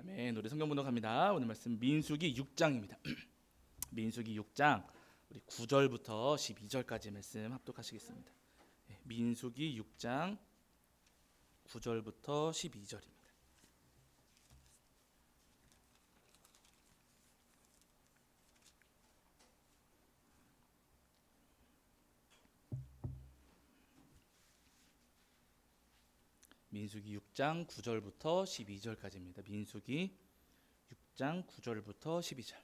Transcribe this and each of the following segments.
아멘. 우리 성경 분독합니다. 오늘 말씀 민수기 6장입니다. 민수기 6장 우리 9절부터 12절까지 말씀 합독하시겠습니다. 민수기 6장 9절부터 12절입니다. 민수기 6장 9절부터 12절까지입니다. 민수기 6장 9절부터 12절.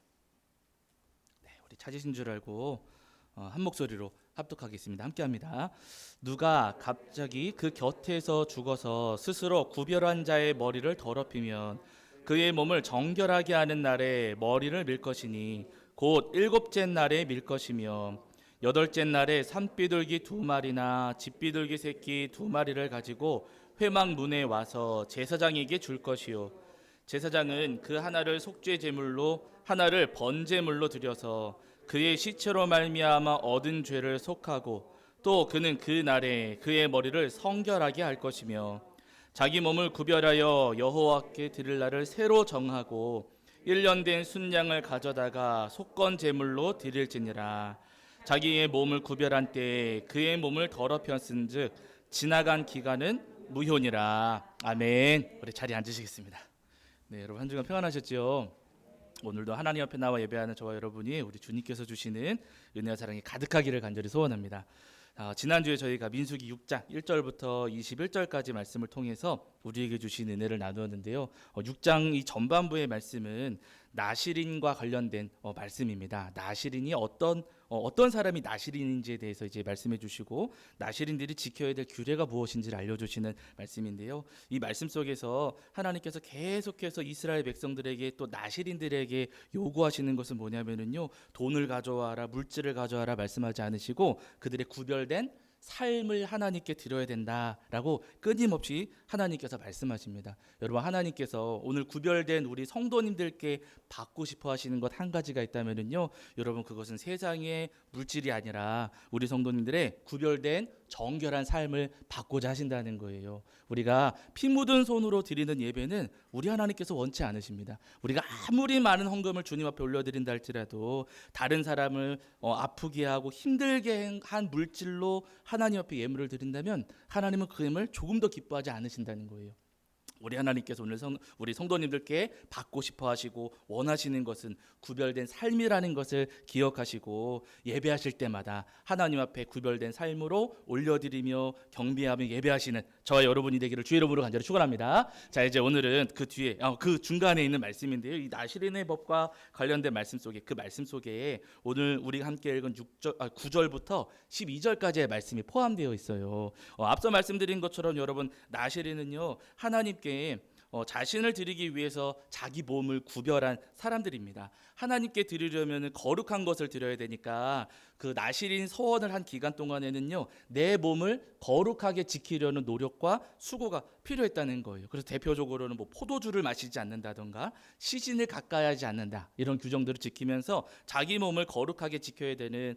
네, 우리 찾으신 줄 알고 한 목소리로 합독하겠습니다. 함께합니다. 누가 갑자기 그 곁에서 죽어서 스스로 구별한 자의 머리를 더럽히면 그의 몸을 정결하게 하는 날에 머리를 밀 것이니 곧 일곱째 날에 밀 것이며 여덟째 날에 산비둘기 2마리나 집비둘기 새끼 2마리를 가지고 회막 문에 와서 제사장에게 줄 것이요 제사장은 그 하나를 속죄 제물로 하나를 번제물로 드려서 그의 시체로 말미암아 얻은 죄를 속하고 또 그는 그 날에 그의 머리를 성결하게 할 것이며 자기 몸을 구별하여 여호와께 드릴 날을 새로 정하고 1년 된 순양을 가져다가 속건 제물로 드릴지니라. 자기의 몸을 구별한 때에 그의 몸을 더럽혔은즉 지나간 기간은 무효니라. 아멘. 우리 자리에 앉으시겠습니다. 네, 여러분 한 주간 평안하셨죠? 오늘도 하나님 앞에 나와 예배하는 저와 여러분이 우리 주님께서 주시는 은혜와 사랑이 가득하기를 간절히 소원합니다. 지난주에 저희가 민수기 6장 1절부터 21절까지 말씀을 통해서 우리에게 주신 은혜를 나누었는데요. 6장 이 전반부의 말씀은 나실인과 관련된 말씀입니다. 나실인이 어떤 사람이 나실인인지에 대해서 이제 말씀해 주시고 나실인들이 지켜야 될 규례가 무엇인지를 알려주시는 말씀인데요. 이 말씀 속에서 하나님께서 계속해서 이스라엘 백성들에게 또 나실인들에게 요구하시는 것은 뭐냐면은요, 돈을 가져와라, 물질을 가져와라 말씀하지 않으시고 그들의 구별된 삶을 하나님께 드려야 된다라고 끊임없이 하나님께서 말씀하십니다. 여러분, 하나님께서 오늘 구별된 우리 성도님들께 받고 싶어 하시는 것 한 가지가 있다면은요, 여러분, 그것은 세상의 물질이 아니라 우리 성도님들의 구별된 정결한 삶을 받고자 하신다는 거예요. 우리가 피 묻은 손으로 드리는 예배는 우리 하나님께서 원치 않으십니다. 우리가 아무리 많은 헌금을 주님 앞에 올려드린다 할지라도 다른 사람을 아프게 하고 힘들게 한 물질로 하나님 앞에 예물을 드린다면 하나님은 그 예물을 조금 더 기뻐하지 않으신다는 거예요. 우리 하나님께서 오늘 우리 성도님들께 받고 싶어 하시고 원하시는 것은 구별된 삶이라는 것을 기억하시고 예배하실 때마다 하나님 앞에 구별된 삶으로 올려드리며 경배하며 예배하시는 저와 여러분이 되기를 주의 이름으로 간절히 축원합니다. 자, 이제 오늘은 그 뒤에 그 중간에 있는 말씀인데요. 이 나실인의 법과 관련된 말씀 속에 그 말씀 속에 오늘 우리가 함께 읽은 9절부터 12절까지의 말씀이 포함되어 있어요. 앞서 말씀드린 것처럼 여러분, 나실인은요, 하나님께 자신을 드리기 위해서 자기 몸을 구별한 사람들입니다. 하나님께 드리려면 거룩한 것을 드려야 되니까 그 나실인 서원을 한 기간 동안에는요, 내 몸을 거룩하게 지키려는 노력과 수고가 필요했다는 거예요. 그래서 대표적으로는 포도주를 마시지 않는다던가 시신을 가까이 하지 않는다, 이런 규정들을 지키면서 자기 몸을 거룩하게 지켜야 되는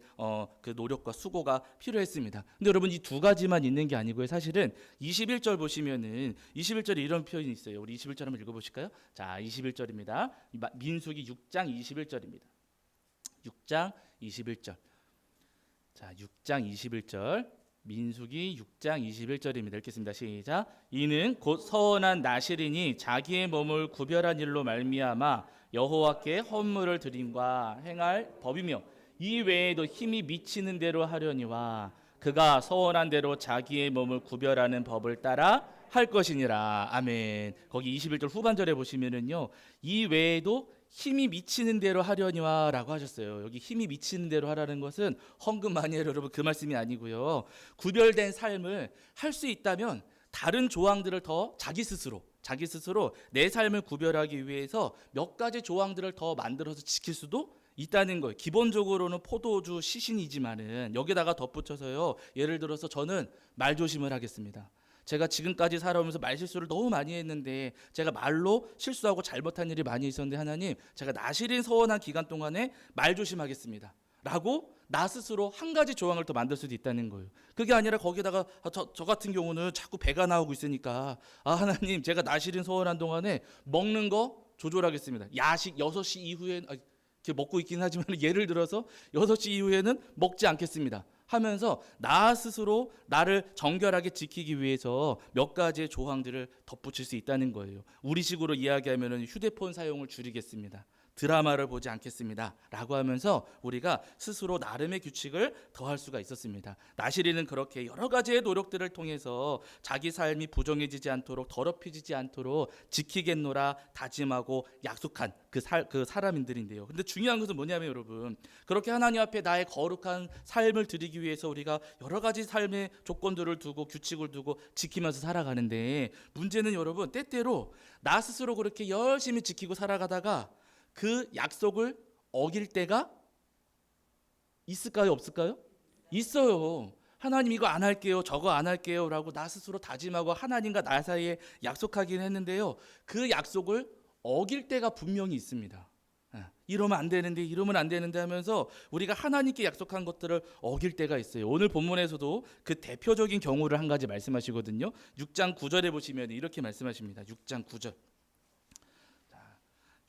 그 노력과 수고가 필요했습니다. 근데 여러분, 이 두 가지만 있는 게 아니고요. 사실은 21절 보시면은 21절에 이런 표현이 있어요. 우리 21절 한번 읽어보실까요? 자, 21절입니다. 민수기 6장 21절입니다. 6장 21절. 자, 6장 21절. 민수기 6장 21절입니다. 읽겠습니다. 시작. 이는 곧 서원한 나실인이 자기의 몸을 구별한 일로 말미암아 여호와께 헌물을 드림과 행할 법이며 이 외에도 힘이 미치는 대로 하려니와 그가 서원한 대로 자기의 몸을 구별하는 법을 따라 할 것이니라. 아멘. 거기 21절 후반절에 보시면은요, 이 외에도 힘이 미치는 대로 하려니와 라고 하셨어요. 여기 힘이 미치는 대로 하라는 것은 헌금 많이 해요, 여러분, 그 말씀이 아니고요. 구별된 삶을 할 수 있다면 다른 조항들을 더 자기 스스로 내 삶을 구별하기 위해서 몇 가지 조항들을 더 만들어서 지킬 수도 있다는 거예요. 기본적으로는 포도주 시신이지만은 여기다가 덧붙여서요, 예를 들어서 저는 말조심을 하겠습니다. 제가 지금까지 살아오면서 말실수를 너무 많이 했는데 제가 말로 실수하고 잘못한 일이 많이 있었는데 하나님, 제가 나실인 서원한 기간 동안에 말 조심하겠습니다 라고 나 스스로 한 가지 조항을 더 만들 수도 있다는 거예요. 그게 아니라 거기다가 저 같은 경우는 자꾸 배가 나오고 있으니까 하나님, 제가 나실인 서원한 동안에 먹는 거 조절하겠습니다. 야식 6시 이후에 이렇게 먹고 있긴 하지만 예를 들어서 6시 이후에는 먹지 않겠습니다 하면서 나 스스로 나를 정결하게 지키기 위해서 몇 가지의 조항들을 덧붙일 수 있다는 거예요. 우리식으로 이야기하면 휴대폰 사용을 줄이겠습니다. 드라마를 보지 않겠습니다 라고 하면서 우리가 스스로 나름의 규칙을 더할 수가 있었습니다. 나시린은 그렇게 여러 가지의 노력들을 통해서 자기 삶이 부정해지지 않도록 더럽혀지지 않도록 지키겠노라 다짐하고 약속한 그 사람인들인데요. 근데 중요한 것은 뭐냐면 여러분, 그렇게 하나님 앞에 나의 거룩한 삶을 드리기 위해서 우리가 여러 가지 삶의 조건들을 두고 규칙을 두고 지키면서 살아가는데, 문제는 여러분 때때로 나 스스로 그렇게 열심히 지키고 살아가다가 그 약속을 어길 때가 있을까요, 없을까요? 있어요. 하나님 이거 안 할게요, 저거 안 할게요 라고 나 스스로 다짐하고 하나님과 나 사이에 약속하긴 했는데요, 그 약속을 어길 때가 분명히 있습니다. 이러면 안 되는데 이러면 안 되는데 하면서 우리가 하나님께 약속한 것들을 어길 때가 있어요. 오늘 본문에서도 그 대표적인 경우를 한 가지 말씀하시거든요. 6장 9절에 보시면 이렇게 말씀하십니다. 6장 9절.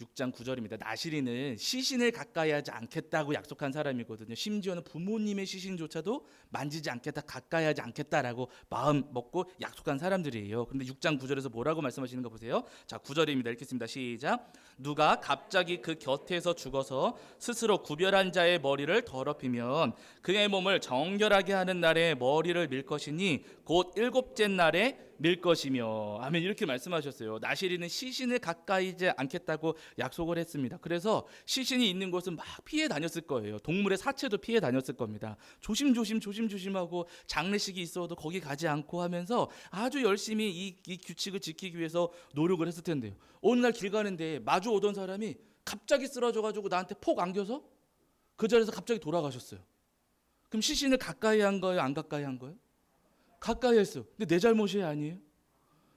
6장 9절입니다. 나시린은 시신을 가까이 하지 않겠다고 약속한 사람이거든요. 심지어는 부모님의 시신조차도 만지지 않겠다, 가까이 하지 않겠다라고 마음 먹고 약속한 사람들이에요. 그런데 6장 9절에서 뭐라고 말씀하시는 거 보세요. 자, 9절입니다. 읽겠습니다. 시작. 누가 갑자기 그 곁에서 죽어서 스스로 구별한 자의 머리를 더럽히면 그의 몸을 정결하게 하는 날에 머리를 밀 것이니 곧 일곱째 날에 밀 것이며. 아멘. 이렇게 말씀하셨어요. 나시린은 시신을 가까이 하지 않겠다고 약속을 했습니다. 그래서 시신이 있는 곳은 막 피해 다녔을 거예요. 동물의 사체도 피해 다녔을 겁니다. 조심조심하고 장례식이 있어도 거기 가지 않고 하면서 아주 열심히 이 규칙을 지키기 위해서 노력을 했을 텐데요. 어느 날 길 가는데 마주 오던 사람이 갑자기 쓰러져가지고 나한테 폭 안겨서 그 자리에서 갑자기 돌아가셨어요. 그럼 시신을 가까이 한 거예요, 안 가까이 한 거예요? 가까이 했어요. 근데 내 잘못이 아니에요?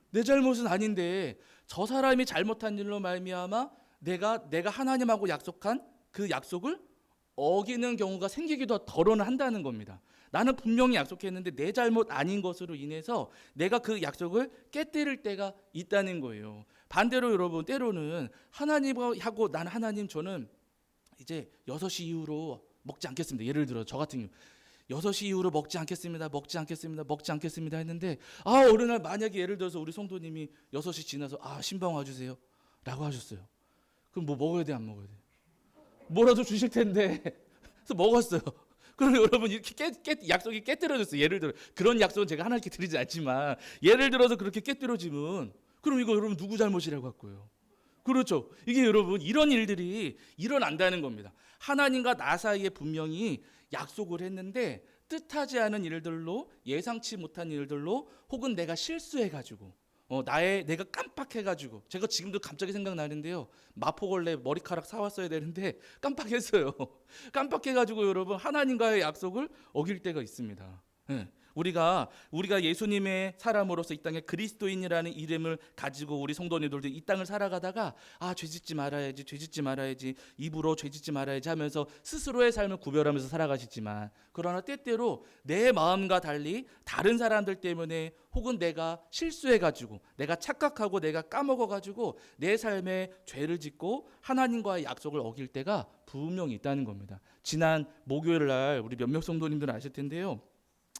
내 잘못은 아닌데 저 사람이 잘못한 일로 말미암아 내가 하나님하고 약속한 그 약속을 어기는 경우가 생기기도 덜어는 한다는 겁니다. 나는 분명히 약속했는데 내 잘못 아닌 것으로 인해서 내가 그 약속을 깨뜨릴 때가 있다는 거예요. 반대로 여러분, 때로는 하나님하고 난 하나님, 저는 이제 6시 이후로 먹지 않겠습니다. 예를 들어 저 같은 경우 6시 이후로 먹지 않겠습니다 했는데, 어느 날 만약에 예를 들어서 우리 성도님이 6시 지나서 신방 와주세요 라고 하셨어요. 그럼 뭐 먹어야 돼, 안 먹어야 돼? 뭐라도 주실 텐데. 그래서 먹었어요. 그럼 여러분 이렇게 약속이 깨뜨려졌어요. 예를 들어 그런 약속은 제가 하나님께 드리지 않지만, 예를 들어서 그렇게 깨뜨려지면 그럼 이거 여러분 누구 잘못이라고 할 거예요? 그렇죠. 이게 여러분 이런 일들이 일어난다는 겁니다. 하나님과 나 사이에 분명히 약속을 했는데 뜻하지 않은 일들로, 예상치 못한 일들로, 혹은 내가 실수해가지고 내가 깜빡해가지고, 제가 지금도 갑자기 생각나는데요, 마포걸레 머리카락 사왔어야 되는데 깜빡했어요. 깜빡해가지고 여러분 하나님과의 약속을 어길 때가 있습니다. 우리가 예수님의 사람으로서 이 땅에 그리스도인이라는 이름을 가지고 우리 성도님들도 이 땅을 살아가다가 죄짓지 말아야지, 입으로 죄짓지 말아야지 하면서 스스로의 삶을 구별하면서 살아가시지만, 그러나 때때로 내 마음과 달리 다른 사람들 때문에, 혹은 내가 실수해가지고, 내가 착각하고 내가 까먹어가지고 내 삶에 죄를 짓고 하나님과의 약속을 어길 때가 분명히 있다는 겁니다. 지난 목요일 날 우리 몇몇 성도님들은 아실 텐데요,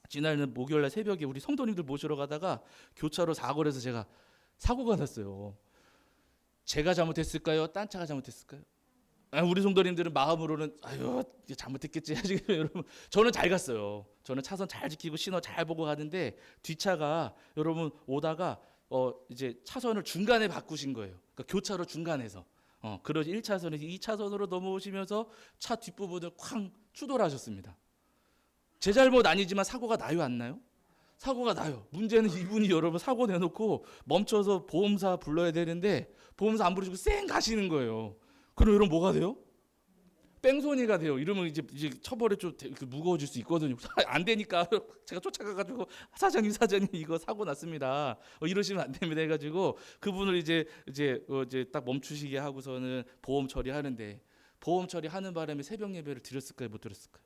지난 목요일날 새벽에 우리 성도님들 모시러 가다가 교차로 사고를 해서 제가 사고가 났어요. 제가 잘못했을까요? 딴 차가 잘못했을까요? 우리 성도님들은 마음으로는 잘못했겠지 하시겠죠. 여러분, 저는 잘 갔어요. 저는 차선 잘 지키고 신호 잘 보고 가는데 뒷차가 여러분 오다가 이제 차선을 중간에 바꾸신 거예요. 그러니까 교차로 중간에서 그러지 1차선에서 2차선으로 넘어오시면서 차 뒷부분을 쾅 추돌하셨습니다. 제 잘못 아니지만 사고가 나요, 안 나요? 사고가 나요. 문제는 이분이 여러분 사고 내놓고 멈춰서 보험사 불러야 되는데 보험사 안 부르시고 쌩 가시는 거예요. 그럼 여러분 뭐가 돼요? 뺑소니가 돼요. 이러면 이제 처벌이 좀 무거워질 수 있거든요. 안 되니까 제가 쫓아가가지고 사장님 이거 사고 났습니다. 이러시면 안 됩니다 해가지고 그분을 이제 딱 멈추시게 하고서는 보험 처리하는데, 보험 처리하는 바람에 새벽 예배를 드렸을까요, 못 드렸을까요?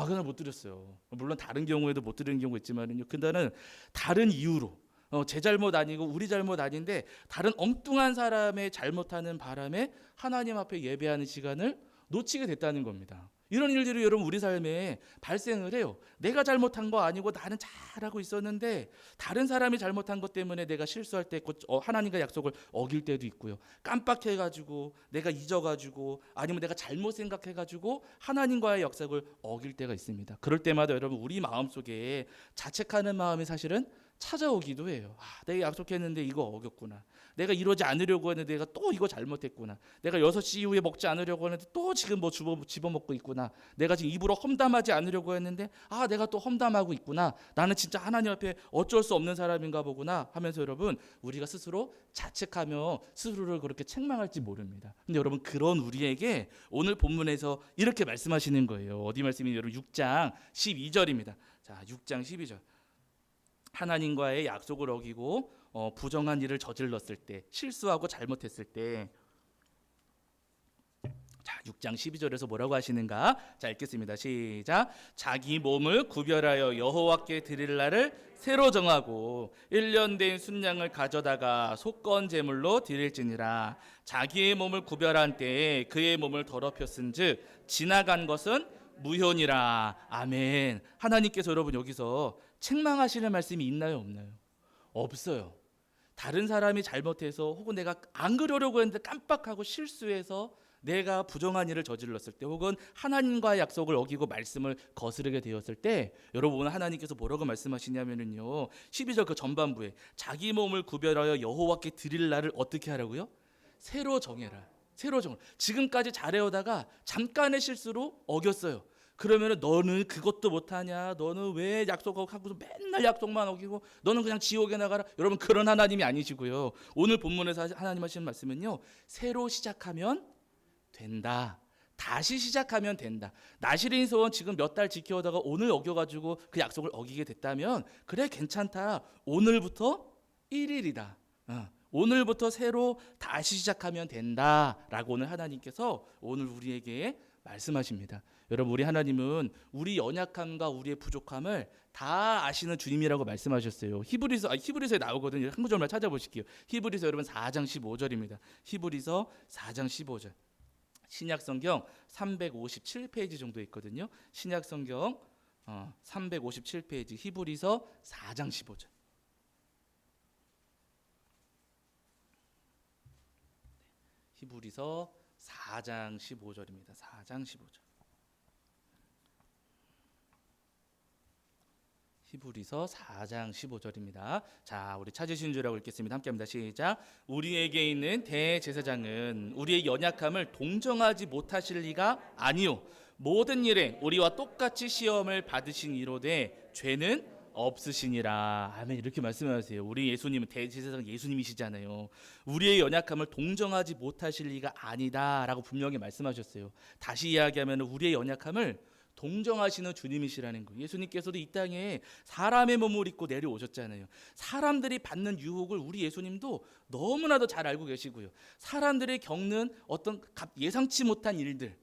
그날 못 드렸어요. 물론 다른 경우에도 못 드리는 경우가 있지만요. 근데는 다른 이유로, 제 잘못 아니고 우리 잘못 아닌데 다른 엉뚱한 사람의 잘못하는 바람에 하나님 앞에 예배하는 시간을 놓치게 됐다는 겁니다. 이런 일들이 여러분 우리 삶에 발생을 해요. 내가 잘못한 거 아니고 나는 잘하고 있었는데 다른 사람이 잘못한 것 때문에 내가 실수할 때 있고 하나님과 약속을 어길 때도 있고요. 깜빡해가지고 내가 잊어가지고 아니면 내가 잘못 생각해가지고 하나님과의 약속을 어길 때가 있습니다. 그럴 때마다 여러분 우리 마음속에 자책하는 마음이 사실은 찾아오기도 해요. 내가 약속했는데 이거 어겼구나. 내가 이러지 않으려고 했는데 내가 또 이거 잘못했구나. 내가 6시 이후에 먹지 않으려고 했는데 또 지금 뭐 집어먹고 있구나. 내가 지금 입으로 험담하지 않으려고 했는데 내가 또 험담하고 있구나. 나는 진짜 하나님 앞에 어쩔 수 없는 사람인가 보구나 하면서 여러분 우리가 스스로 자책하며 스스로를 그렇게 책망할지 모릅니다. 근데 여러분 그런 우리에게 오늘 본문에서 이렇게 말씀하시는 거예요. 어디 말씀이 여러분 6장 12절입니다. 자, 6장 12절. 하나님과의 약속을 어기고 부정한 일을 저질렀을 때, 실수하고 잘못했을 때, 자 6장 12절에서 뭐라고 하시는가? 자 읽겠습니다. 시작. 자기 몸을 구별하여 여호와께 드릴 날을 새로 정하고 1년 된 순양을 가져다가 속건 제물로 드릴지니라. 자기의 몸을 구별한 때에 그의 몸을 더럽혔은즉 지나간 것은 무효니라. 아멘. 하나님께서 여러분 여기서 책망하시는 말씀이 있나요, 없나요? 없어요. 다른 사람이 잘못해서 혹은 내가 안 그러려고 했는데 깜빡하고 실수해서 내가 부정한 일을 저질렀을 때 혹은 하나님과의 약속을 어기고 말씀을 거스르게 되었을 때 여러분 오늘 하나님께서 뭐라고 말씀하시냐면요 12절 그 전반부에 자기 몸을 구별하여 여호와께 드릴 날을 어떻게 하라고요? 새로 정해라. 새로 정해라. 지금까지 잘해오다가 잠깐의 실수로 어겼어요. 그러면은 너는 그것도 못하냐? 너는 왜 약속하고서 맨날 약속만 어기고 너는 그냥 지옥에 나가라? 여러분 그런 하나님이 아니시고요. 오늘 본문에서 하나님 하시는 말씀은요. 새로 시작하면 된다. 다시 시작하면 된다. 나시린 소원 지금 몇 달 지켜오다가 오늘 어겨가지고 그 약속을 어기게 됐다면 그래 괜찮다. 오늘부터 1일이다. 오늘부터 새로 다시 시작하면 된다라고 오늘 하나님께서 오늘 우리에게 말씀하십니다. 여러분 우리 하나님은 우리 연약함과 우리의 부족함을 다 아시는 주님이라고 말씀하셨어요. 히브리서에 나오거든요. 한 구절만 찾아보실게요. 히브리서 여러분 4장 15절입니다. 히브리서 4장 15절. 신약성경 357페이지 정도 있거든요. 신약성경 357페이지 히브리서 4장 15절. 히브리서 4장 15절입니다. 4장 15절. 히브리서 4장 15절입니다. 자, 우리 찾으신 줄알고 읽겠습니다. 함께합니다. 시작. 우리에게 있는 대제사장은 우리의 연약함을 동정하지 못하실 리가 아니요 모든 일에 우리와 똑같이 시험을 받으신 이로되 죄는 없으시니라. 아멘. 이렇게 말씀하세요. 우리 예수님은 대제사장 예수님이시잖아요. 우리의 연약함을 동정하지 못하실 리가 아니다라고 분명히 말씀하셨어요. 다시 이야기하면 우리의 연약함을 동정하시는 주님이시라는 거예요. 예수님께서도 이 땅에 사람의 몸을 입고 내려오셨잖아요. 사람들이 받는 유혹을 우리 예수님도 너무나도 잘 알고 계시고요. 사람들이 겪는 어떤 예상치 못한 일들,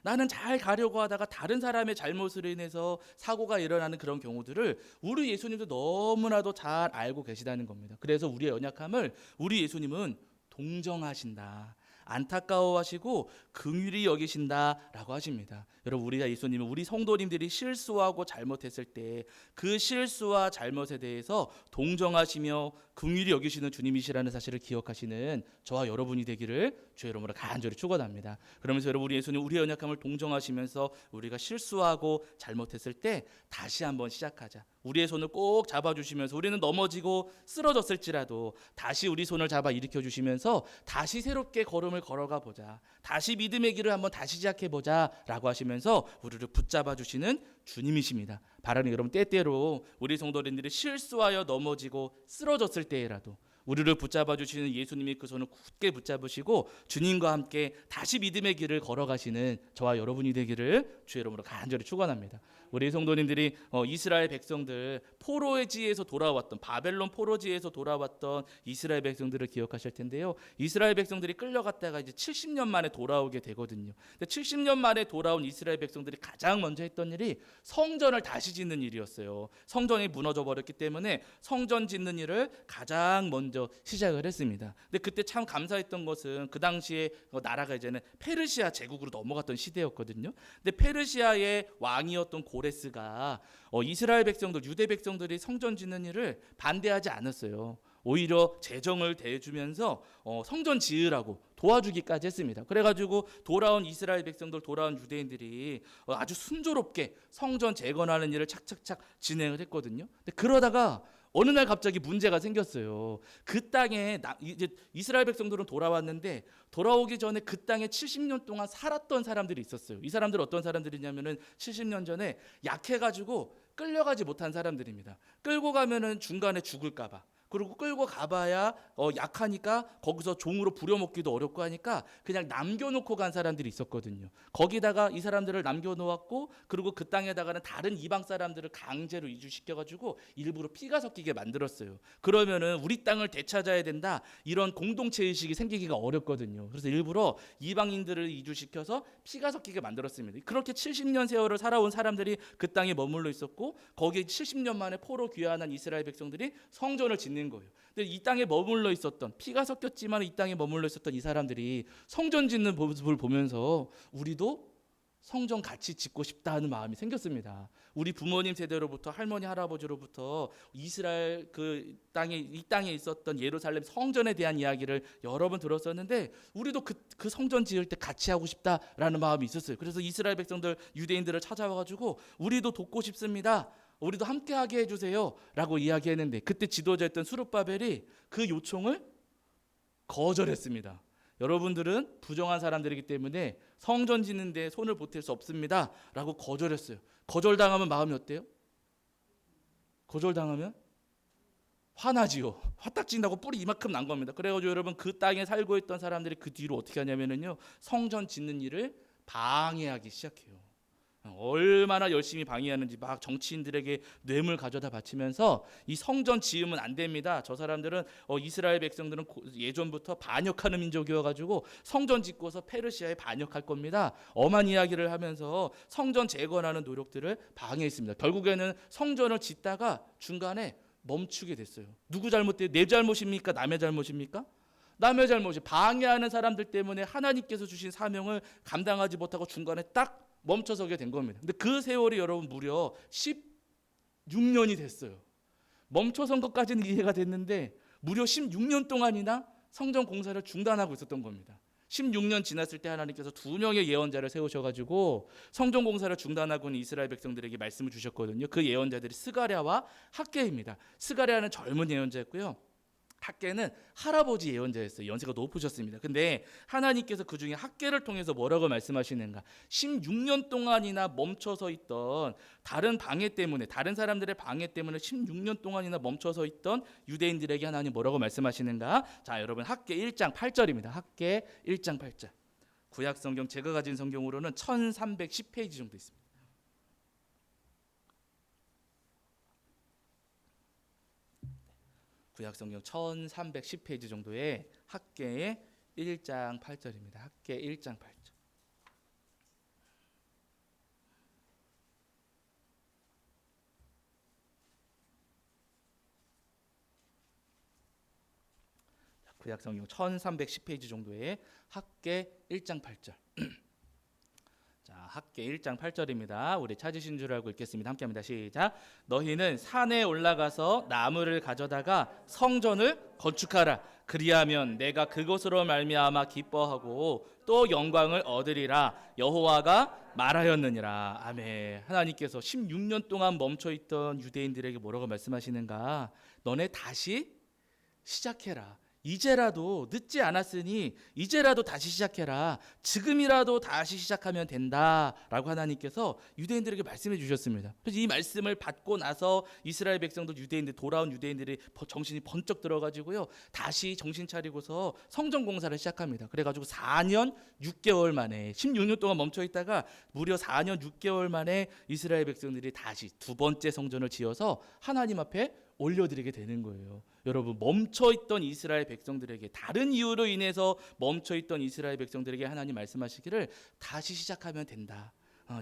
나는 잘 가려고 하다가 다른 사람의 잘못으로 인해서 사고가 일어나는 그런 경우들을 우리 예수님도 너무나도 잘 알고 계시다는 겁니다. 그래서 우리의 연약함을 우리 예수님은 동정하신다. 안타까워하시고 긍휼히 여기신다라고 하십니다. 여러분 우리가 예수님은 우리 성도님들이 실수하고 잘못했을 때 그 실수와 잘못에 대해서 동정하시며 긍휼히 여기시는 주님이시라는 사실을 기억하시는 저와 여러분이 되기를 주의 이름으로 간절히 축원합니다. 그러면서 여러분 우리 예수님 우리의 연약함을 동정하시면서 우리가 실수하고 잘못했을 때 다시 한번 시작하자. 우리의 손을 꼭 잡아주시면서 우리는 넘어지고 쓰러졌을지라도 다시 우리 손을 잡아 일으켜 주시면서 다시 새롭게 걸음을 걸어가 보자. 다시 믿음의 길을 한번 다시 시작해 보자 라고 하시면서 우리를 붙잡아 주시는 주님이십니다. 바라는 여러분 때때로 우리 성도님들이 실수하여 넘어지고 쓰러졌을 때라도 우리를 붙잡아 주시는 예수님이 그 손을 굳게 붙잡으시고 주님과 함께 다시 믿음의 길을 걸어가시는 저와 여러분이 되기를 주의 이름으로 간절히 축원합니다. 우리 성도님들이 이스라엘 백성들 포로지에서 돌아왔던 바벨론 포로지에서 돌아왔던 이스라엘 백성들을 기억하실 텐데요. 이스라엘 백성들이 끌려갔다가 이제 70년 만에 돌아오게 되거든요. 근데 70년 만에 돌아온 이스라엘 백성들이 가장 먼저 했던 일이 성전을 다시 짓는 일이었어요. 성전이 무너져 버렸기 때문에 성전 짓는 일을 가장 먼저 시작을 했습니다. 근데 그때 참 감사했던 것은 그 당시에 나라가 이제는 페르시아 제국으로 넘어갔던 시대였거든요. 근데 페르시아의 왕이었던 고레스가 이스라엘 백성들, 유대 백성들이 성전 짓는 일을 반대하지 않았어요. 오히려 재정을 대주면서 성전 지으라고 도와주기까지 했습니다. 그래가지고 돌아온 이스라엘 백성들, 돌아온 유대인들이 아주 순조롭게 성전 재건하는 일을 착착착 진행을 했거든요. 근데 그러다가 어느 날 갑자기 문제가 생겼어요. 그 땅에 이제 이스라엘 백성들은 돌아왔는데 돌아오기 전에 그 땅에 70년 동안 살았던 사람들이 있었어요. 이 사람들 어떤 사람들이냐면은 70년 전에 약해가지고 끌려가지 못한 사람들입니다. 끌고 가면은 중간에 죽을까봐. 그리고 끌고 가봐야 약하니까 거기서 종으로 부려먹기도 어렵고 하니까 그냥 남겨놓고 간 사람들이 있었거든요. 거기다가 이 사람들을 남겨놓았고 그리고 그 땅에다가는 다른 이방 사람들을 강제로 이주시켜가지고 일부러 피가 섞이게 만들었어요. 그러면은 우리 땅을 되찾아야 된다 이런 공동체 의식이 생기기가 어렵거든요. 그래서 일부러 이방인들을 이주시켜서 피가 섞이게 만들었습니다. 그렇게 70년 세월을 살아온 사람들이 그 땅에 머물러 있었고 거기에 70년 만에 포로 귀환한 이스라엘 백성들이 성전을 짓는 거예요. 근데 이 땅에 머물러 있었던 피가 섞였지만 이 땅에 머물러 있었던 이 사람들이 성전 짓는 모습을 보면서 우리도 성전 같이 짓고 싶다 하는 마음이 생겼습니다. 우리 부모님 세대로부터 할머니 할아버지로부터 이스라엘 이 땅에 있었던 예루살렘 성전에 대한 이야기를 여러 번 들었었는데 우리도 그 성전 지을 때 같이 하고 싶다라는 마음이 있었어요. 그래서 이스라엘 백성들 유대인들을 찾아와가지고 우리도 돕고 싶습니다. 우리도 함께하게 해주세요 라고 이야기했는데 그때 지도자였던 수룹바벨이 그 요청을 거절했습니다. 여러분들은 부정한 사람들이기 때문에 성전 짓는데 손을 보탤 수 없습니다 라고 거절했어요. 거절당하면 마음이 어때요? 거절당하면 화나지요. 화딱진다고 뿔이 이만큼 난 겁니다. 그래가지고 여러분 그 땅에 살고 있던 사람들이 그 뒤로 어떻게 하냐면요 성전 짓는 일을 방해하기 시작해요. 얼마나 열심히 방해하는지 막 정치인들에게 뇌물 가져다 바치면서 이 성전 지으면 안 됩니다. 저 사람들은 이스라엘 백성들은 예전부터 반역하는 민족이어가지고 성전 짓고서 페르시아에 반역할 겁니다. 엄한 이야기를 하면서 성전 재건하는 노력들을 방해했습니다. 결국에는 성전을 짓다가 중간에 멈추게 됐어요. 누구 잘못돼요? 내 잘못입니까? 남의 잘못입니까? 남의 잘못이 방해하는 사람들 때문에 하나님께서 주신 사명을 감당하지 못하고 중간에 딱 멈춰서게 된 겁니다. 근데 그 세월이 여러분 무려 16년이 됐어요. 멈춰선 것까지는 이해가 됐는데 무려 16년 동안이나 성전 공사를 중단하고 있었던 겁니다. 16년 지났을 때 하나님께서 2명의 예언자를 세우셔가지고 성전 공사를 중단하고 있는 이스라엘 백성들에게 말씀을 주셨거든요. 그 예언자들이 스가랴와 학개입니다. 스가랴는 젊은 예언자였고요. 학개는 할아버지 예언자였어요. 연세가 높으셨습니다. 근데 하나님께서 그 중에 학개를 통해서 뭐라고 말씀하시는가? 16년 동안이나 멈춰서 있던 다른 사람들의 방해 때문에 16년 동안이나 멈춰서 있던 유대인들에게 하나님 뭐라고 말씀하시는가? 자, 여러분 학개 1장 8절입니다. 학개 1장 8절. 구약 성경 제가 가진 성경으로는 1310페이지 정도 있습니다. 구약성경 1310페이지 정도의 학개의 1장 8절입니다. 학개 1장 8절. 구약성경 1310페이지 정도의 학개 1장 8절. 자, 학개 1장 8절입니다. 우리 찾으신 줄 알고 읽겠습니다. 함께합니다. 시작. 너희는 산에 올라가서 나무를 가져다가 성전을 건축하라. 그리하면 내가 그것으로 말미암아 기뻐하고 또 영광을 얻으리라. 여호와가 말하였느니라. 아멘. 하나님께서 16년 동안 멈춰있던 유대인들에게 뭐라고 말씀하시는가? 너네 다시 시작해라. 이제라도 늦지 않았으니 이제라도 다시 시작해라. 지금이라도 다시 시작하면 된다라고 하나님께서 유대인들에게 말씀해 주셨습니다. 그래서 이 말씀을 받고 나서 이스라엘 백성들 유대인들 돌아온 유대인들이 정신이 번쩍 들어가지고요. 다시 정신 차리고서 성전 공사를 시작합니다. 그래가지고 4년 6개월 만에 16년 동안 멈춰 있다가 무려 4년 6개월 만에 이스라엘 백성들이 다시 두 번째 성전을 지어서 하나님 앞에 올려드리게 되는 거예요. 여러분, 멈춰있던 이스라엘 백성들에게, 다른 이유로 인해서 멈춰있던 이스라엘 백성들에게 하나님 말씀하시기를 다시 시작하면 된다.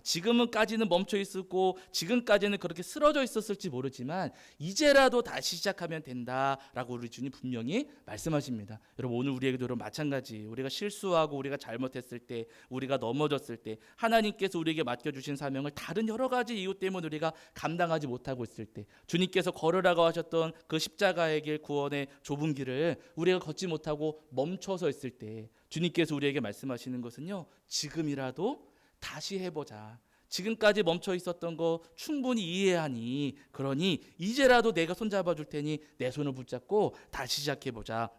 지금까지는 멈춰 있었고 지금까지는 그렇게 쓰러져 있었을지 모르지만 이제라도 다시 시작하면 된다라고 우리 주님 분명히 말씀하십니다. 여러분, 오늘 우리에게도 여러분 마찬가지, 우리가 실수하고 우리가 잘못했을 때, 우리가 넘어졌을 때, 하나님께서 우리에게 맡겨주신 사명을 다른 여러 가지 이유 때문에 우리가 감당하지 못하고 있을 때, 주님께서 걸으라고 하셨던 그 십자가의 길, 구원의 좁은 길을 우리가 걷지 못하고 멈춰서 있을 때 주님께서 우리에게 말씀하시는 것은요, 지금이라도 다시 해보자. 지금까지 멈춰 있었던 거 충분히 이해하니, 그러니 이제라도 내가 손잡아 줄 테니 내 손을 붙잡고 다시 시작해보자.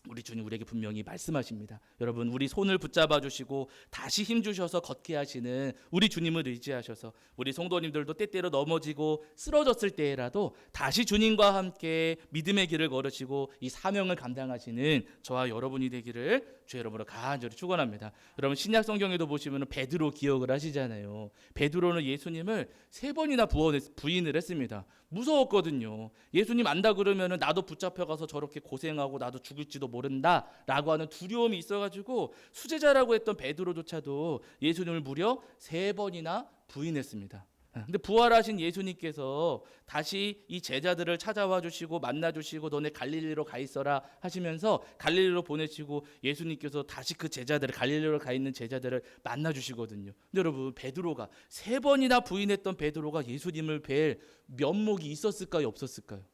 우리 주님 우리에게 분명히 말씀하십니다. 여러분, 우리 손을 붙잡아 주시고 다시 힘 주셔서 걷게 하시는 우리 주님을 의지하셔서 우리 성도님들도 때때로 넘어지고 쓰러졌을 때라도 다시 주님과 함께 믿음의 길을 걸으시고 이 사명을 감당하시는 저와 여러분이 되기를 주의 이름으로 간절히 축원합니다. 여러분, 신약 성경에도 보시면 베드로 기억을 하시잖아요. 베드로는 예수님을 3번이나 부인을 했습니다. 무서웠거든요. 예수님 안다 그러면 나도 붙잡혀가서 저렇게 고생하고 나도 죽을지도 모른다라고 하는 두려움이 있어가지고 수제자라고 했던 베드로조차도 예수님을 무려 3번이나 부인했습니다. 근데 부활하신 예수님께서 다시 이 제자들을 찾아와 주시고 만나 주시고 너네 갈릴리로 가 있어라 하시면서 갈릴리로 보내시고 예수님께서 다시 그 제자들을, 갈릴리로 가 있는 제자들을 만나 주시거든요. 근데 여러분, 베드로가 3번이나 부인했던 베드로가 예수님을 뵐 면목이 있었을까요, 없었을까요?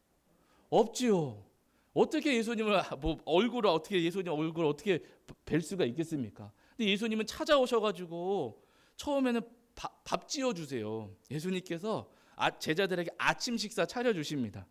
없지요. 어떻게 예수님을 예수님 얼굴을 어떻게 뵐 수가 있겠습니까? 근데 예수님은 찾아오셔가지고 처음에는 밥 지어주세요. 예수님께서 제자들에게 아침 식사 차려주십니다.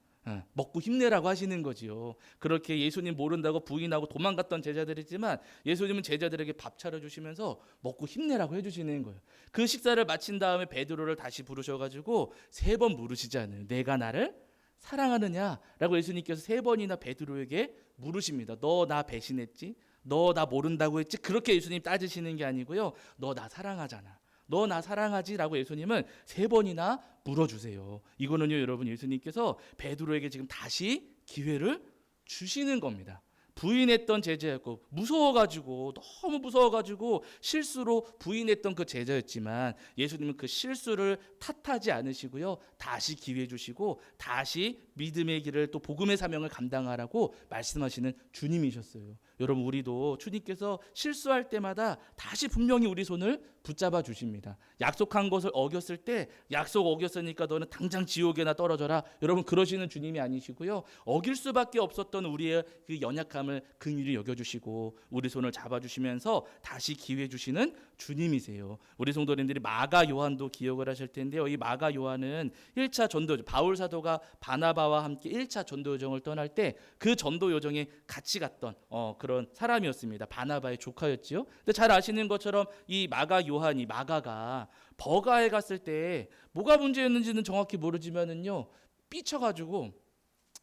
먹고 힘내라고 하시는 거지요. 그렇게 예수님 모른다고 부인하고 도망갔던 제자들이지만 예수님은 제자들에게 밥 차려주시면서 먹고 힘내라고 해주시는 거예요. 그 식사를 마친 다음에 베드로를 다시 부르셔가지고 3번 물으시잖아요. 내가 나를 사랑하느냐라고 예수님께서 3번이나 베드로에게 물으십니다. 너 나 배신했지? 너 나 모른다고 했지? 그렇게 예수님 따지시는 게 아니고요. 너 나 사랑하잖아. 너 나 사랑하지? 라고 예수님은 3번이나 물어주세요. 이거는요, 여러분, 예수님께서 베드로에게 지금 다시 기회를 주시는 겁니다. 부인했던 제자였고 너무 무서워가지고 실수로 부인했던 그 제자였지만 예수님은 그 실수를 탓하지 않으시고요, 다시 기회 주시고 다시 믿음의 길을, 또 복음의 사명을 감당하라고 말씀하시는 주님이셨어요. 여러분, 우리도 주님께서 실수할 때마다 다시 분명히 우리 손을 붙잡아 주십니다. 약속한 것을 어겼을 때, 약속 어겼으니까 너는 당장 지옥에나 떨어져라, 여러분, 그러시는 주님이 아니시고요, 어길 수밖에 없었던 우리의 그 연약함을 긍휼히 여겨주시고 우리 손을 잡아주시면서 다시 기회 주시는 주님이세요. 우리 성도님들이 마가 요한도 기억을 하실 텐데요, 이 마가 요한은 1차 전도, 바울 사도가 바나바와 함께 1차 전도 여정을 떠날 때 그 전도 여정에 같이 갔던 그런 사람이었습니다. 바나바의 조카였지요. 근데 잘 아시는 것처럼 이 마가가 버가에 갔을 때 뭐가 문제였는지는 정확히 모르지만은요, 삐쳐가지고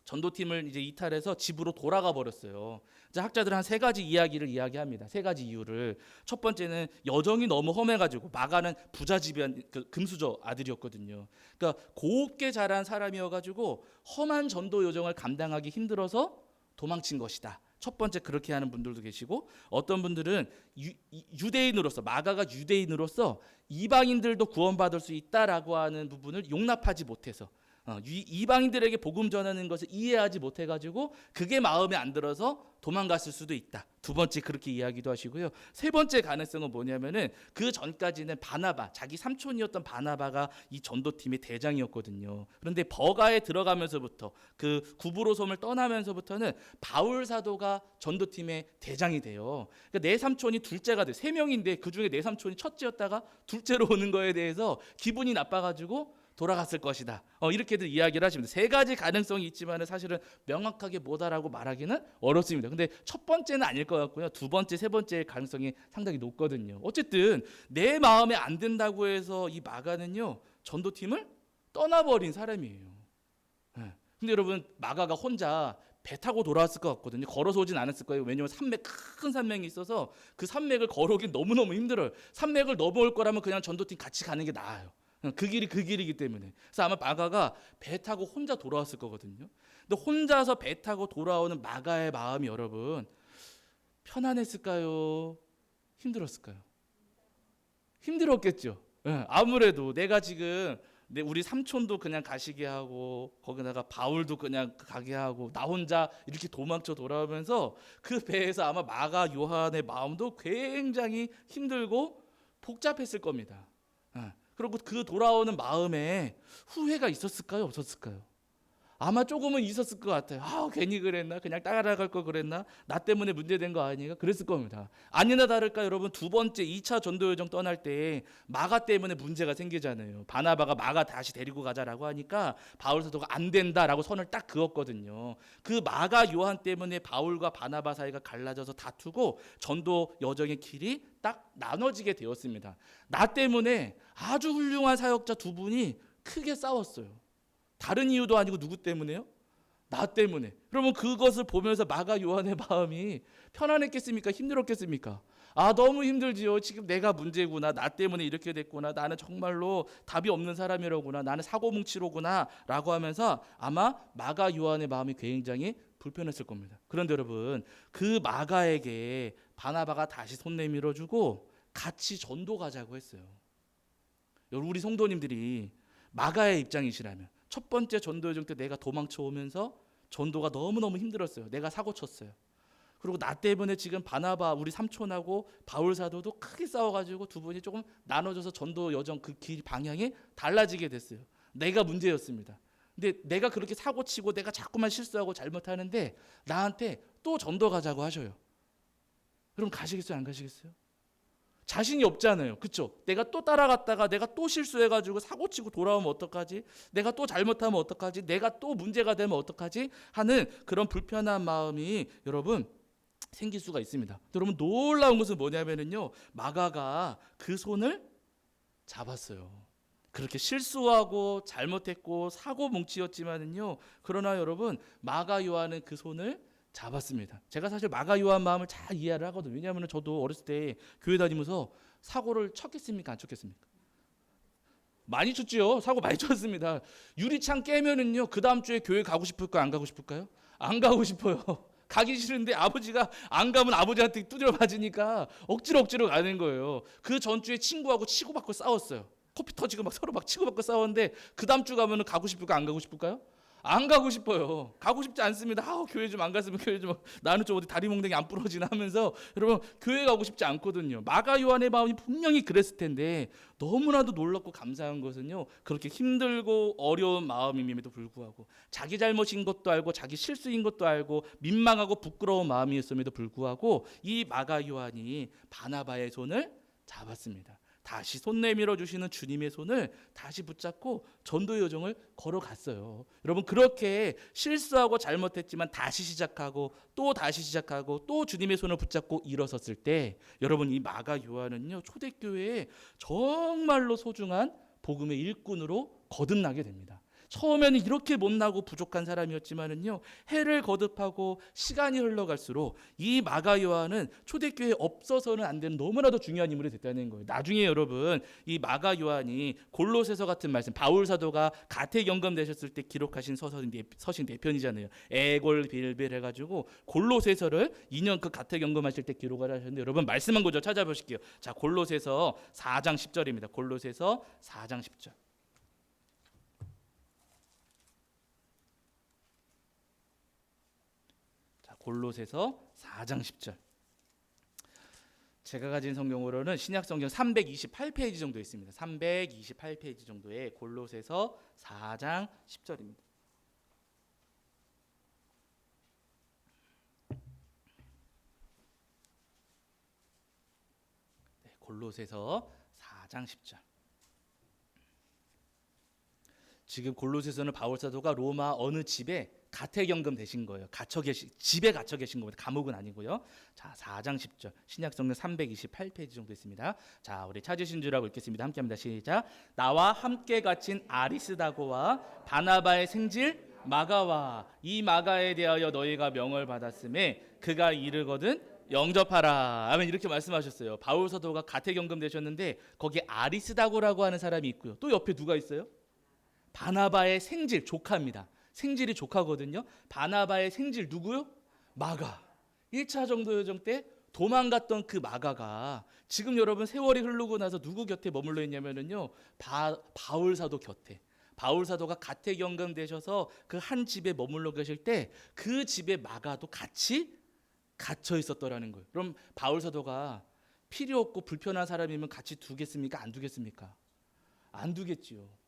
전도팀을 이제 이탈해서 집으로 돌아가 버렸어요. 학자들은 한 3가지 이야기를 이야기합니다. 3가지 이유를. 첫 번째는 여정이 너무 험해가지고, 마가는 부자집안 금수저 아들이었거든요. 그러니까 곱게 자란 사람이어가지고 험한 전도 여정을 감당하기 힘들어서 도망친 것이다. 첫 번째, 그렇게 하는 분들도 계시고, 어떤 분들은 유대인으로서, 마가가 유대인으로서 이방인들도 구원받을 수 있다라고 하는 부분을 용납하지 못해서, 이방인들에게 복음 전하는 것을 이해하지 못해가지고 그게 마음에 안 들어서 도망갔을 수도 있다. 2번째, 그렇게 이야기도 하시고요. 3번째 가능성은 뭐냐면은 그 전까지는 바나바, 자기 삼촌이었던 바나바가 이 전도팀의 대장이었거든요. 그런데 버가에 들어가면서부터, 그 구브로 섬을 떠나면서부터는 바울 사도가 전도팀의 대장이 돼요. 그러니까 내 삼촌이 둘째가 돼. 3명인데 그 중에 내 삼촌이 첫째였다가 둘째로 오는 거에 대해서 기분이 나빠가지고 돌아갔을 것이다. 이렇게들 이야기를 하십니다. 세 가지 가능성이 있지만 사실은 명확하게 뭐다라고 말하기는 어렵습니다. 근데 첫 번째는 아닐 것 같고요. 두 번째, 세 번째 가능성이 상당히 높거든요. 어쨌든 내 마음에 안 든다고 해서 이 마가는요, 전도팀을 떠나버린 사람이에요. 네. 근데 여러분, 마가가 혼자 배 타고 돌아왔을 것 같거든요. 걸어서 오진 않았을 거예요. 왜냐하면 큰 산맥이 있어서 그 산맥을 걸어오긴 너무너무 힘들어요. 산맥을 넘어올 거라면 그냥 전도팀 같이 가는 게 나아요. 그 길이 그 길이기 때문에. 그래서 아마 마가가 배 타고 혼자 돌아왔을 거거든요. 근데 혼자서 배 타고 돌아오는 마가의 마음이 여러분, 편안했을까요? 힘들었을까요? 힘들었겠죠. 예, 아무래도 내가 지금 우리 삼촌도 그냥 가시게 하고 거기다가 바울도 그냥 가게 하고 나 혼자 이렇게 도망쳐 돌아오면서 그 배에서 아마 마가 요한의 마음도 굉장히 힘들고 복잡했을 겁니다. 예, 그리고 그 돌아오는 마음에 후회가 있었을까요? 없었을까요? 아마 조금은 있었을 것 같아요. 괜히 그랬나? 그냥 따라갈 걸 그랬나? 나 때문에 문제된 거 아니가? 그랬을 겁니다. 아니나 다를까 여러분, 두 번째 2차 전도여정 떠날 때 마가 때문에 문제가 생기잖아요. 바나바가 마가 다시 데리고 가자라고 하니까 바울 사도가 안 된다라고 선을 딱 그었거든요. 그 마가 요한 때문에 바울과 바나바 사이가 갈라져서 다투고 전도 여정의 길이 딱 나눠지게 되었습니다. 나 때문에 아주 훌륭한 사역자 두 분이 크게 싸웠어요. 다른 이유도 아니고 누구 때문에요? 나 때문에. 그러면 그것을 보면서 마가 요한의 마음이 편안했겠습니까? 힘들었겠습니까? 너무 힘들지요. 지금 내가 문제구나. 나 때문에 이렇게 됐구나. 나는 정말로 답이 없는 사람이로구나. 나는 사고뭉치로구나 라고 하면서 아마 마가 요한의 마음이 굉장히 불편했을 겁니다. 그런데 여러분, 그 마가에게 바나바가 다시 손 내밀어주고 같이 전도 가자고 했어요. 여러분, 우리 성도님들이 마가의 입장이시라면 첫 번째 전도여정 때 내가 도망쳐 오면서 전도가 너무너무 힘들었어요. 내가 사고 쳤어요. 그리고 나 때문에 지금 바나바 우리 삼촌하고 바울 사도도 크게 싸워가지고 두 분이 조금 나눠져서 전도 여정 그 길 방향이 달라지게 됐어요. 내가 문제였습니다. 근데 내가 그렇게 사고 치고 내가 자꾸만 실수하고 잘못하는데 나한테 또 전도 가자고 하셔요. 그럼 가시겠어요? 안 가시겠어요? 자신이 없잖아요. 그렇죠? 내가 또 따라갔다가 내가 또 실수해가지고 사고치고 돌아오면 어떡하지? 내가 또 잘못하면 어떡하지? 내가 또 문제가 되면 어떡하지? 하는 그런 불편한 마음이 여러분 생길 수가 있습니다. 여러분, 놀라운 것은 뭐냐면요, 마가가 그 손을 잡았어요. 그렇게 실수하고 잘못했고 사고 뭉치였지만은요, 그러나 여러분, 마가 요한은 그 손을 잡았습니다. 제가 사실 마가 요한 마음을 잘 이해를 하거든요. 왜냐하면 저도 어렸을 때 교회 다니면서 사고를 쳤겠습니까? 안 쳤겠습니까? 많이 쳤지요. 사고 많이 쳤습니다. 유리창 깨면은요, 그 다음 주에 교회 가고 싶을까요? 안 가고 싶을까요? 안 가고 싶어요. 가기 싫은데 아버지가 안 가면 아버지한테 두드려 맞으니까 억지로 가는 거예요. 그 전주에 친구하고 치고받고 싸웠어요. 코피 터지고 막 서로 막 치고받고 싸웠는데 그 다음 주 가면은 가고 싶을까? 안 가고 싶을까요? 안 가고 싶어요. 가고 싶지 않습니다. 교회 좀 안 갔으면 교회 좀 나는 좀 어디 다리 몽둥이 안 부러지나 하면서 여러분 교회 가고 싶지 않거든요. 마가 요한의 마음이 분명히 그랬을 텐데 너무나도 놀랍고 감사한 것은요, 그렇게 힘들고 어려운 마음임에도 불구하고 자기 잘못인 것도 알고 자기 실수인 것도 알고 민망하고 부끄러운 마음이었음에도 불구하고 이 마가 요한이 바나바의 손을 잡았습니다. 다시 손 내밀어 주시는 주님의 손을 다시 붙잡고 전도 여정을 걸어갔어요. 여러분, 그렇게 실수하고 잘못했지만 다시 시작하고 또 다시 시작하고 또 주님의 손을 붙잡고 일어섰을 때 여러분, 이 마가 요한은요, 초대교회에 정말로 소중한 복음의 일꾼으로 거듭나게 됩니다. 처음에는 이렇게 못나고 부족한 사람이었지만은요, 해를 거듭하고 시간이 흘러갈수록 이 마가 요한은 초대교회에 없어서는 안 되는 너무나도 중요한 인물이 됐다는 거예요. 나중에 여러분, 이 마가 요한이 골로새서 같은 말씀, 바울 사도가 가택연금 되셨을 때 기록하신 서신 4편이잖아요. 애골빌빌 해가지고 골로새서를 2년 그 가택연금 하실 때 기록을 하셨는데 여러분, 말씀한 거죠. 찾아보실게요. 자, 골로새서 4장 10절입니다. 골로새서 4장 10절. 골로새서 4장 10절. 제가 가진 성경으로는 신약 성경 328페이지 정도 있습니다. 328페이지 정도의 골로새서 4장 10절입니다. 골로새서 4장 10절. 지금 골로새서는 바울 사도가 로마 어느 집에 가택연금 되신 거예요. 집에 갇혀 계신 겁니다. 감옥은 아니고요. 자, 4장 10절. 신약 성경 328페이지 정도 있습니다. 자, 우리 찾으신 줄 알고 읽겠습니다. 함께 합니다. 시작. 나와 함께 갇힌 아리스다고와 바나바의 생질 마가와 이 마가에 대하여 너희가 명을 받았음에 그가 이르거든 영접하라. 아멘. 이렇게 말씀하셨어요. 바울 사도가 가택연금 되셨는데 거기에 아리스다고라고 하는 사람이 있고요. 또 옆에 누가 있어요? 바나바의 생질, 조카입니다. 생질이 조카거든요. 바나바의 생질 누구요? 마가. 1차 전도여정 때 도망갔던 그 마가가 지금 여러분 세월이 흐르고 나서 누구 곁에 머물러 있냐면요, 바울 사도 곁에. 바울 사도가 가택연금 되셔서 그 한 집에 머물러 계실 때 그 집에 마가도 같이 갇혀 있었더라는 거예요. 그럼 바울 사도가 필요 없고 불편한 사람이면 같이 두겠습니까? 안 두겠습니까? 안 두겠지요.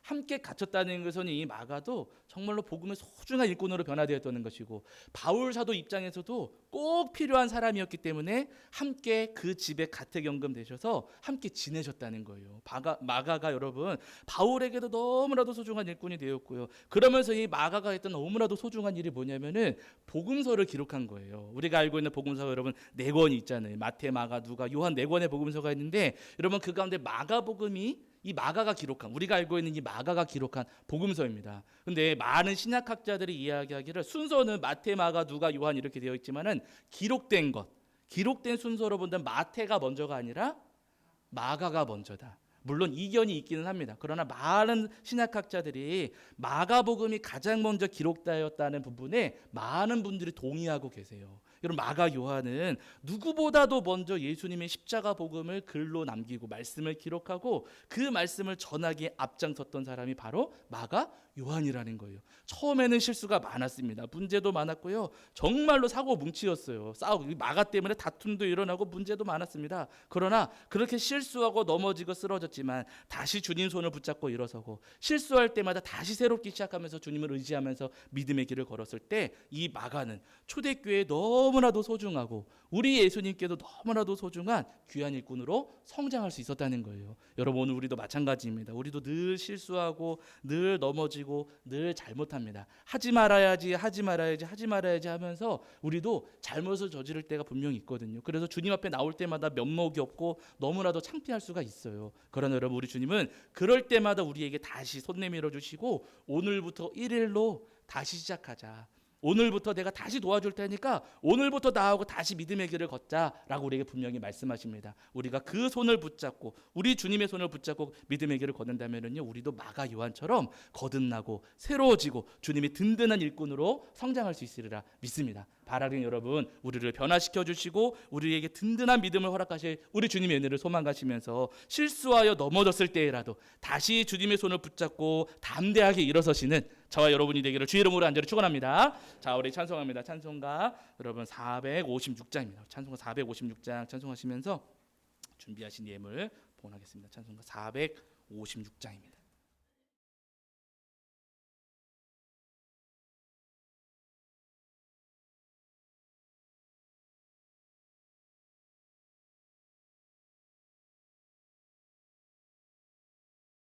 함께 갇혔다는 것은 이 마가도 정말로 복음의 소중한 일꾼으로 변화되었다는 것이고, 바울 사도 입장에서도 꼭 필요한 사람이었기 때문에 함께 그 집에 가택연금 되셔서 함께 지내셨다는 거예요. 마가가 여러분 바울에게도 너무나도 소중한 일꾼이 되었고요. 그러면서 이 마가가 했던 너무나도 소중한 일이 뭐냐면은 복음서를 기록한 거예요. 우리가 알고 있는 복음서가 여러분 4권이 있잖아요. 마태, 마가, 누가, 요한 4권의 복음서가 있는데, 여러분 그 가운데 마가복음이 이 마가가 기록한, 우리가 알고 있는 이 마가가 기록한 복음서입니다. 근데 많은 신약학자들이 이야기하기를 순서는 마태, 마가, 누가, 요한 이렇게 되어 있지만은 기록된 순서로 본다면 마태가 먼저가 아니라 마가가 먼저다. 물론 이견이 있기는 합니다. 그러나 많은 신약학자들이 마가복음이 가장 먼저 기록되었다는 부분에 많은 분들이 동의하고 계세요. 여러분 마가 요한은 누구보다도 먼저 예수님의 십자가 복음을 글로 남기고 말씀을 기록하고 그 말씀을 전하기에 앞장섰던 사람이 바로 마가 요한이라는 거예요. 처음에는 실수가 많았습니다. 문제도 많았고요. 정말로 사고 뭉치였어요. 싸우고 마가 때문에 다툼도 일어나고 문제도 많았습니다. 그러나 그렇게 실수하고 넘어지고 쓰러졌지만 다시 주님 손을 붙잡고 일어서고, 실수할 때마다 다시 새롭게 시작하면서 주님을 의지하면서 믿음의 길을 걸었을 때 이 마가는 초대교회에 너무나도 소중하고 우리 예수님께도 너무나도 소중한 귀한 일꾼으로 성장할 수 있었다는 거예요. 여러분 오늘 우리도 마찬가지입니다. 우리도 늘 실수하고 늘 넘어지고 늘 잘못합니다. 하지 말아야지 하면서 우리도 잘못을 저지를 때가 분명히 있거든요. 그래서 주님 앞에 나올 때마다 면목이 없고 너무나도 창피할 수가 있어요. 그러나 여러분 우리 주님은 그럴 때마다 우리에게 다시 손 내밀어 주시고, 오늘부터 1일로 다시 시작하자, 오늘부터 내가 다시 도와줄 테니까 오늘부터 나하고 다시 믿음의 길을 걷자라고 우리에게 분명히 말씀하십니다. 우리가 그 손을 붙잡고, 우리 주님의 손을 붙잡고 믿음의 길을 걷는다면요, 우리도 마가 요한처럼 거듭나고 새로워지고 주님의 든든한 일꾼으로 성장할 수 있으리라 믿습니다. 바라는 여러분, 우리를 변화시켜 주시고 우리에게 든든한 믿음을 허락하실 우리 주님의 은혜를 소망하시면서 실수하여 넘어졌을 때라도 다시 주님의 손을 붙잡고 담대하게 일어서시는 저와 여러분이 되기를 주의 이름으로 간절히 축원합니다. 자, 우리 찬송합니다. 찬송가 여러분 456장입니다. 찬송가 456장 찬송하시면서 준비하신 예물 봉헌하겠습니다. 찬송가 456장입니다.